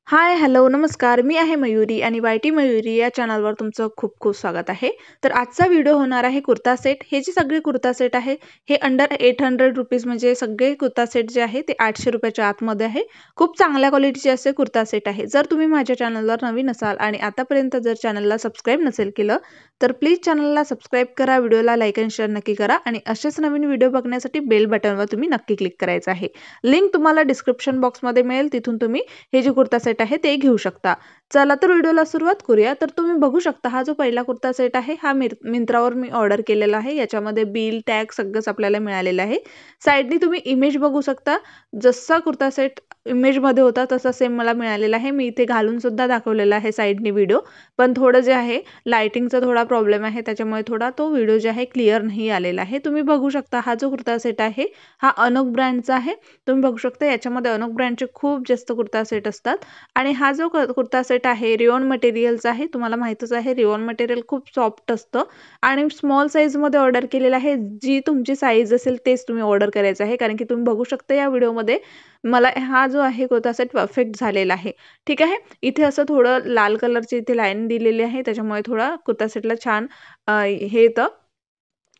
हाय, hello, नमस्कार. मी आहे मयुरी आणि वाय-टी मयुरी या चॅनलवर तुमचं खूप खूप स्वागत आहे. तर आजचा व्हिडिओ होणार आहे कुर्ता सेट. हे जे सगळे कुर्ता सेट आहे, हे अंडर ₹800 म्हणजे सगळे कुर्ता सेट जे आहे ते ₹800च्या आतमध्ये आहे. खूप चांगल्या क्वालिटीचे असे कुर्ता सेट आहे. जर तुम्ही माझ्या चॅनलवर नवीन असाल आणि आतापर्यंत जर चॅनलला सबस्क्राईब नसेल केलं, तर प्लीज चॅनलला सबस्क्राईब करा, व्हिडिओला लाईक आणि शेअर नक्की करा आणि असेच नवीन व्हिडिओ बघण्यासाठी बेल बटनवर तुम्ही नक्की क्लिक करायचं आहे. लिंक तुम्हाला डिस्क्रिप्शन बॉक्समध्ये मिळेल, तिथून तुम्ही हे जे कुर्ता सेट आहे ते घेऊ शकता. चला तर व्हिडिओला सुरुवात करूया. तर तुम्ही बघू शकता हा जो पहिला कुर्ता सेट आहे हा मिंत्रावर मी ऑर्डर केलेला आहे. याच्यामध्ये बिल, टॅग सगळंच आपल्याला मिळालेलं आहे. साइडनी तुम्ही इमेज बघू शकता. जसा कुर्ता सेट इमेजमध्ये होता तसा सेम मला मिळालेला आहे. मी इथे घालून सुद्धा दाखवलेला आहे साइडनी व्हिडिओ. पण थोडं जे आहे लाइटिंगचा थोडा प्रॉब्लेम आहे, त्याच्यामुळे थोडा तो व्हिडिओ जे आहे क्लिअर नाही आलेला आहे. तुम्ही बघू शकता हा जो कुर्ता सेट आहे हा अनोक ब्रँडचा आहे. तुम्ही बघू शकता याच्यामध्ये अनोक ब्रँडचे खूप जास्त कुर्ता सेट असतात आणि हा जो कुर्ता सेट आहे रेयॉन मटेरियलचा आहे. तुम्हाला माहीतच आहे रेयॉन मटेरियल खूप सॉफ्ट असतं आणि स्मॉल साईजमध्ये ऑर्डर केलेलं आहे. जी तुमची साईज असेल तेच तुम्ही ऑर्डर करायचं आहे, कारण की तुम्ही बघू शकता या व्हिडिओमध्ये मला हा जो आहे कुर्ता सेट परफेक्ट झालेला आहे. ठीक आहे. इथे असं थोडं लाल कलरची इथे लाईन दिलेली आहे, त्याच्यामुळे थोडा कुर्ता सेटला छान हे येतं.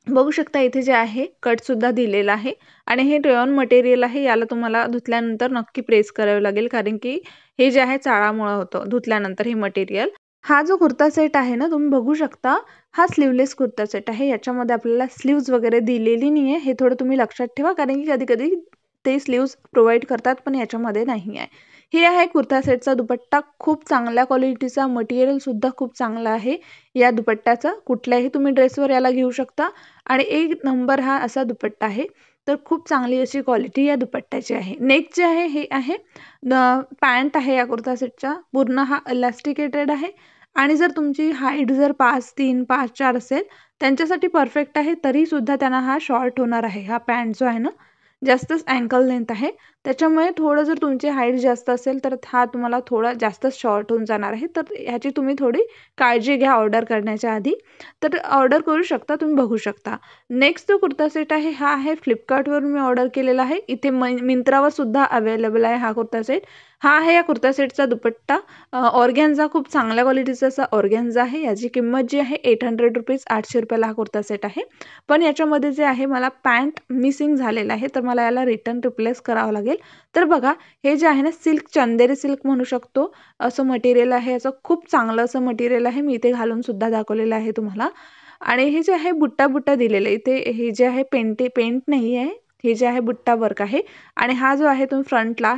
बघू शकता इथे जे आहे कट सुद्धा दिलेला आहे आणि हे रेयॉन मटेरियल आहे. याला तुम्हाला धुतल्यानंतर नक्की प्रेस करावे लागेल, कारण की हे जे आहे चाळामुळे होतं धुतल्यानंतर हे मटेरियल. हा जो कुर्ता सेट आहे ना, तुम्ही बघू शकता हा स्लीवलेस कुर्ता सेट आहे. याच्यामध्ये आपल्याला स्लीव्ज वगैरे दिलेली नाही आहे. हे थोडं तुम्ही लक्षात ठेवा, कारण की कधी-कधी ते स्लीव्ज प्रोव्हाईड करतात पण याच्यामध्ये नाही आहे. हे आहे कुर्ता सेटचा दुपट्टा. खूप चांगल्या क्वालिटीचा, मटेरियल सुद्धा खूप चांगला आहे या दुपट्ट्याचा. कुठल्याही तुम्ही ड्रेसवर याला घेऊ शकता आणि एक नंबर हा असा दुपट्टा आहे. तर खूप चांगली अशी क्वालिटी या दुपट्ट्याची आहे. नेक जे आहे हे आहे पॅन्ट आहे या कुर्ता सेटचा. पूर्ण हा इलास्टिकेटेड आहे आणि जर तुमची हाईट जर 5'3", 5'4" असेल त्यांच्यासाठी परफेक्ट आहे. तरीसुद्धा त्यांना हा शॉर्ट होणार आहे. हा पॅन्ट जो आहे ना, जास्तच अँकल लेंथ आहे. त्याच्यामुळे थोडं जर तुमची हाईट जास्त असेल तर हा तुम्हाला थोडा जास्तच शॉर्ट होऊन जाणार आहे. तर ह्याची तुम्ही थोडी काळजी घ्या ऑर्डर करण्याच्या आधी. तर ऑर्डर करू शकता, तुम्ही बघू शकता. नेक्स्ट जो कुर्ता सेट आहे हा आहे फ्लिपकार्टवरून मी ऑर्डर केलेला आहे. इथे मिंत्रावर सुद्धा अवेलेबल आहे हा कुर्ता सेट. हा आहे या कुर्ता सेटचा दुपट्टा. ऑर्गॅन्झा खूप चांगल्या क्वालिटीचा असा ऑर्गॅन्झा आहे. याची किंमत जी आहे ₹800 ₹800 हा कुर्ता सेट आहे. पण याच्यामध्ये जे आहे मला पॅन्ट मिसिंग झालेलं आहे, तर मला याला रिटर्न रिप्लेस करावं लागेल. तर बघा हे जे आहे ना सिल्क, चंदेरी सिल्क म्हणू शकतो असं मटेरियल आहे. याचं खूप चांगलं असं मटेरियल आहे. मी इथे घालून सुद्धा दाखवलेलं आहे तुम्हाला. आणि हे जे आहे बुट्टा दिलेलं आहे. इथे हे जे आहे पेंट नाही आहे. हे जे आहे बुट्टा वर्क आहे आणि हा जो आहे तुम्ही फ्रंटला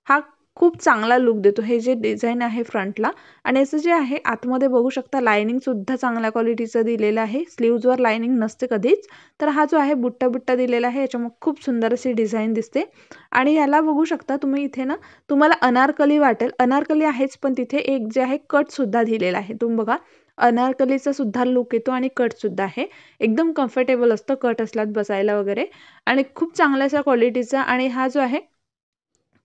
हा खूप चांगला लुक देतो. हे जे डिझाइन आहे फ्रंटला आणि याचं जे आहे आतमध्ये बघू शकता लायनिंग सुद्धा चांगल्या क्वालिटीचं दिलेलं आहे. स्लीव्हजवर लायनिंग नसते कधीच. तर हा जो आहे बुट्टा दिलेला आहे, याच्यामुळे खूप सुंदर अशी डिझाइन दिसते आणि याला बघू शकता तुम्ही इथे ना, तुम्हाला अनारकली वाटेल. अनारकली आहेच, पण तिथे एक जे आहे कट सुद्धा दिलेला आहे. तुम्ही बघा अनारकलीचा सुद्धा लुक येतो आणि कट सुद्धा आहे. एकदम कम्फर्टेबल असतं कट असल्यात बसायला वगैरे आणि खूप चांगल्या अशा क्वालिटीचा. आणि हा जो आहे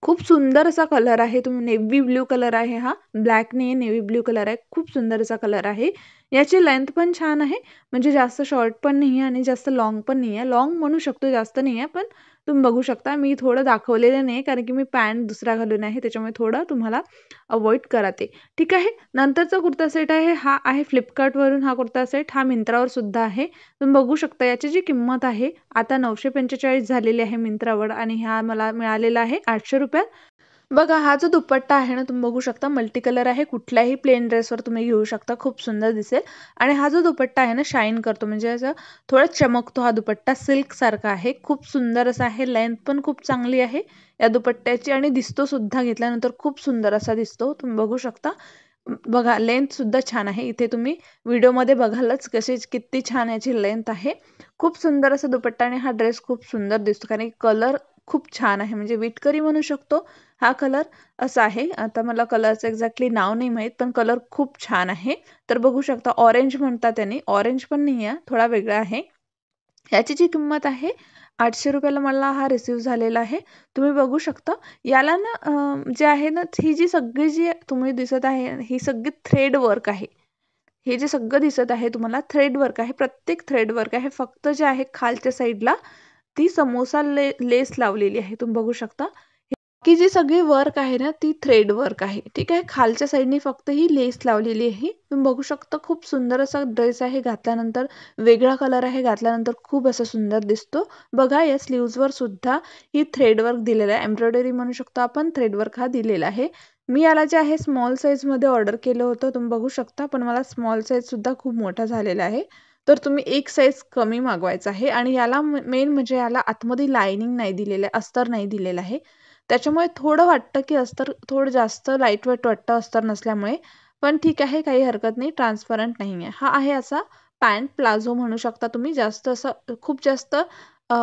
खूप सुंदर असा कलर आहे. तुम्ही नेव्ही ब्ल्यू कलर आहे हा. ब्लॅक नाही आहे, नेव्ही ब्ल्यू कलर आहे. खूप सुंदर असा कलर आहे. याची लेंथ पण छान आहे. म्हणजे जास्त शॉर्ट पण नाही आहे आणि जास्त लाँग पण नाही आहे. लाँग म्हणू शकतो, जास्त नाही आहे. पण तुम्ही बघू शकता मी थोडं दाखवलेलं नाही, कारण की मी पॅन्ट दुसरा घालून आहे. त्याच्यामुळे थोडं तुम्हाला अव्हॉइड करा ते. ठीक आहे. नंतरचा कुर्ता सेट आहे हा आहे फ्लिपकार्टवरून हा कुर्ता सेट. हा मिंत्रावर सुद्धा आहे. तुम्ही बघू शकता याची जी किंमत आहे आता 945 झालेली आहे मिंत्रावर आणि हा मला मिळालेला आहे ₹800. बघा हा जो दुपट्टा आहे ना, तुम्ही बघू शकता मल्टी कलर आहे. कुठल्याही प्लेन ड्रेसवर तुम्ही घेऊ शकता, खूप सुंदर दिसेल. आणि हा जो दुपट्टा आहे ना शाईन करतो, म्हणजे असं थोडा चमकतो हा दुपट्टा. सिल्क सारखा आहे, खूप सुंदर असा आहे. लेंथ पण खूप चांगली आहे या दुपट्ट्याची आणि दिसतो सुद्धा घेतल्यानंतर खूप सुंदर असा दिसतो. तुम्ही बघू शकता. बघा लेंथ सुद्धा छान आहे. इथे तुम्ही व्हिडिओमध्ये बघालच कशी किती छान याची लेंथ आहे. खूप सुंदर असा दुपट्टा आणि हा ड्रेस खूप सुंदर दिसतो, कारण कलर खूप छान आहे. म्हणजे विटकरी म्हणू शकतो हा कलर असा आहे. आता मला कलरचं एक्झॅक्टली नाव नाही माहीत, पण कलर खूप छान आहे. तर बघू शकता ऑरेंज म्हणतात त्यांनी, ऑरेंज पण नाही आहे, थोडा वेगळा आहे. याची जी किंमत आहे ₹800 मला हा रिसीव्ह झालेला आहे. तुम्ही बघू शकता याला ना जे आहे ना, ही जी सगळी जी तुम्ही दिसत आहे ही सगळी थ्रेड वर्क आहे. हे जे सगळं दिसत आहे तुम्हाला थ्रेड वर्क आहे. प्रत्येक थ्रेड वर्क आहे. फक्त जे आहे खालच्या साईडला ती समोसा लेस लावलेली आहे. तुम्ही बघू शकता. की जी सगळी वर्क आहे ना ती थ्रेड वर्क आहे, ठीक आहे. खालच्या साईडनी फक्त ही लेस लावलेली आहे. तुम्ही बघू शकता खूप सुंदर असा ड्रेस आहे. घातल्यानंतर वेगळा कलर आहे, घातल्यानंतर खूप असं सुंदर दिसतो. बघा या स्लीव्जवर सुद्धा ही थ्रेड वर्क दिलेलं आहे, एम्ब्रॉयडरी म्हणू शकतो आपण, थ्रेड वर्क हा दिलेला आहे. मी याला जे आहे स्मॉल साईजमध्ये ऑर्डर केलं होतं, तुम्ही बघू शकता, पण मला स्मॉल साईजसुद्धा खूप मोठा झालेला आहे. तर तुम्ही एक साईज कमी मागवायचा आहे. आणि याला मेन म्हणजे याला आतमध्ये लायनिंग नाही दिलेलं आहे, अस्तर नाही दिलेलं आहे. त्याच्यामुळे थोडं वाटतं की अस्तर थोडं जास्त लाईट वेट वाटतं अस्तर नसल्यामुळे, पण ठीक आहे, काही हरकत नाही, ट्रान्सपरंट नाही आहे. हा आहे असा पॅन्ट प्लाझो म्हणू शकता तुम्ही. जास्त असं खूप जास्त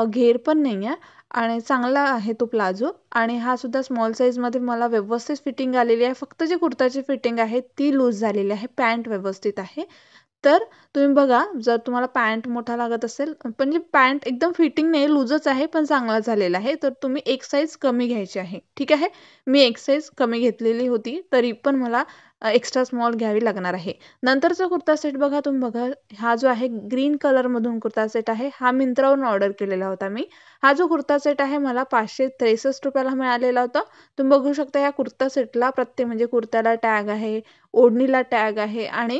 घेर पण नाही आहे आणि चांगला आहे तो प्लाझो. आणि हा सुद्धा स्मॉल साईजमध्ये मला व्यवस्थित फिटिंग आलेली आहे. फक्त जी कुर्ताची फिटिंग आहे ती लूज झालेली आहे, पॅन्ट व्यवस्थित आहे. तर तुम्ही बघा, जर तुम्हाला पॅन्ट मोठा लागत असेल, पण जी पॅन्ट एकदम फिटिंग नाही, लूजच आहे पण चांगला झालेला आहे, तर तुम्ही एक साईज कमी घ्यायची आहे, ठीक आहे. मी एक साईज कमी घेतलेली होती, तरी पण मला एक्स्ट्रा स्मॉल घ्यावी लागणार आहे. नंतरचा कुर्ता सेट बघा, तुम्ही बघा, हा जो आहे ग्रीन कलरमधून कुर्ता सेट आहे. हा मिंत्रावरून ऑर्डर केलेला होता मी. हा जो कुर्ता सेट आहे मला 563 रुपयाला मिळालेला होता. तुम्ही बघू शकता या कुर्ता सेटला प्रत्येक म्हणजे कुर्त्याला टॅग आहे, ओढणीला टॅग आहे आणि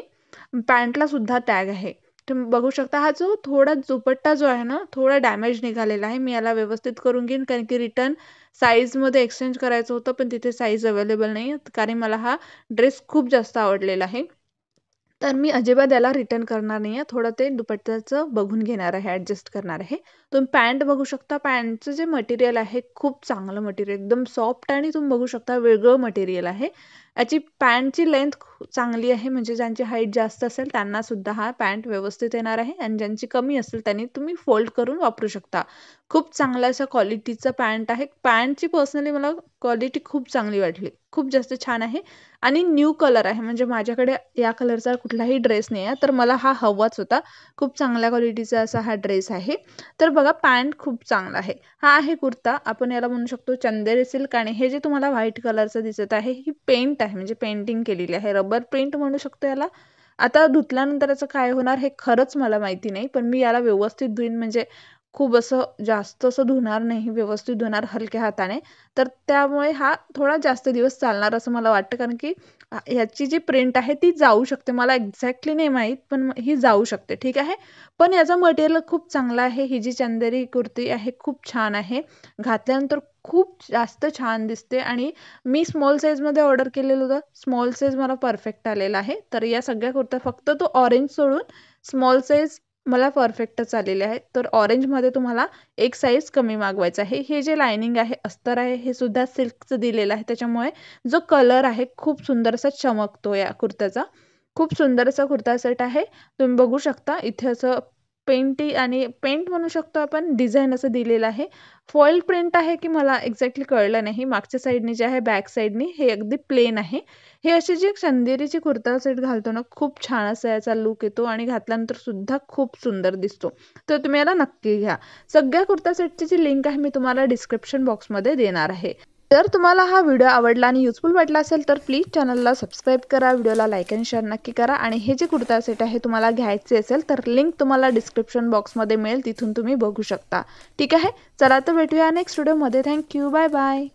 पॅन्टला सुद्धा टॅग आहे. तुम्ही बघू शकता. हा जो थोडा दुपट्टा जो आहे ना, थोडा डॅमेज निघालेला आहे. मी याला व्यवस्थित करून घेईन, कारण की रिटर्न साईजमध्ये एक्सचेंज करायचं होतं, पण तिथे साईज अवेलेबल नाही आहे, कारण मला हा ड्रेस खूप जास्त आवडलेला आहे. तर मी अजिबात याला रिटर्न करणार नाही आहे. थोडं ते दुपट्ट्याचं बघून घेणार आहे, ॲडजस्ट करणार आहे. तुम्ही पॅन्ट बघू शकता. पॅन्टचं जे मटेरियल आहे खूप चांगलं मटेरियल, एकदम सॉफ्ट आणि तुम्ही बघू शकता वेगळं मटेरियल आहे. याची पॅन्टची लेंथ चांगली आहे, म्हणजे ज्यांची हाईट जास्त असेल त्यांनासुद्धा हा पॅन्ट व्यवस्थित येणार आहे आणि ज्यांची कमी असेल त्यांनी तुम्ही फोल्ड करून वापरू शकता. खूप चांगल्या अशा क्वालिटीचं पॅन्ट आहे. पॅन्टची पर्सनली मला क्वालिटी खूप चांगली वाटली, खूप जास्त छान आहे. आणि न्यू कलर आहे, म्हणजे माझ्याकडे या कलरचा कुठलाही ड्रेस नाही आहे, तर मला हा हवाच होता. खूप चांगल्या क्वालिटीचा असा हा ड्रेस आहे. तर बघा, पॅन्ट खूप चांगला आहे. हा आहे कुर्ता, आपण याला म्हणू शकतो चंदेरी सिल्क. आणि हे जे तुम्हाला व्हाईट कलरचं दिसत आहे ही पेंट आहे, म्हणजे पेंटिंग केलेली आहे, रबर प्रिंट म्हणू शकतो याला. आता धुतल्यानंतर याचं काय होणार हे खरंच मला माहिती नाही, पण मी याला व्यवस्थित धुईन, म्हणजे खूप असं जास्त असं धुणार नाही, व्यवस्थित धुणार हलक्या हाताने. तर त्यामुळे हा थोडा जास्त दिवस चालणार असं मला वाटतं, कारण की ह्याची जी प्रिंट आहे ती जाऊ शकते. मला एक्झॅक्टली नाही माहीत, पण ही जाऊ शकते, ठीक आहे. पण याचा मटेरियल खूप चांगला आहे. ही जी चंदेरी कुर्ती आहे खूप छान आहे, घातल्यानंतर खूप जास्त छान दिसते. आणि मी स्मॉल साईजमध्ये ऑर्डर केलेलं होतं, स्मॉल साईज मला परफेक्ट आलेला आहे. तर या सगळ्या कुर्त्या, फक्त तो ऑरेंज सोडून स्मॉल साईज मला परफेक्टच आलेले आहे. तर ऑरेंजमध्ये तुम्हाला एक साईज कमी मागवायचा आहे. हे जे लायनिंग आहे, अस्तर आहे, हे सुद्धा सिल्कचं दिलेलं आहे, त्याच्यामुळे जो कलर आहे खूप सुंदर असा चमकतो या कुर्त्याचा. खूप सुंदर असा कुर्ता सेट आहे. तुम्ही बघू शकता इथे असं पेंटी आणि पेंट म्हणू शकतो आपण, डिझाईन असं दिलेलं आहे. फॉईल प्रिंट आहे की मला एक्झॅक्टली कळलं नाही. मागच्या साईडनी जे आहे, बॅक साईडनी हे अगदी प्लेन आहे. हे अशी जी चंदेरीची कुर्ता सेट घालतो ना, खूप छान असा याचा लुक येतो आणि घातल्यानंतर सुद्धा खूप सुंदर दिसतो. तर तुम्ही याला नक्की घ्या. सगळ्या कुर्ता सेटची जी लिंक आहे मी तुम्हाला डिस्क्रिप्शन बॉक्समध्ये देणार आहे. जर तुम्हाला हा व्हिडिओ आवडला आणि युजफुल वाटला असेल तर प्लीज चॅनलला सबस्क्राईब करा, व्हिडिओला लाईक आणि शेअर नक्की करा. आणि हे जे कुर्ता सेट आहे तुम्हाला घ्यायचे असेल तर लिंक तुम्हाला डिस्क्रिप्शन बॉक्समध्ये मिळेल, तिथून तुम्ही बघू शकता, ठीक आहे. चला तर भेटूया नेक्स्ट व्हिडिओमध्ये. Thank you, bye bye.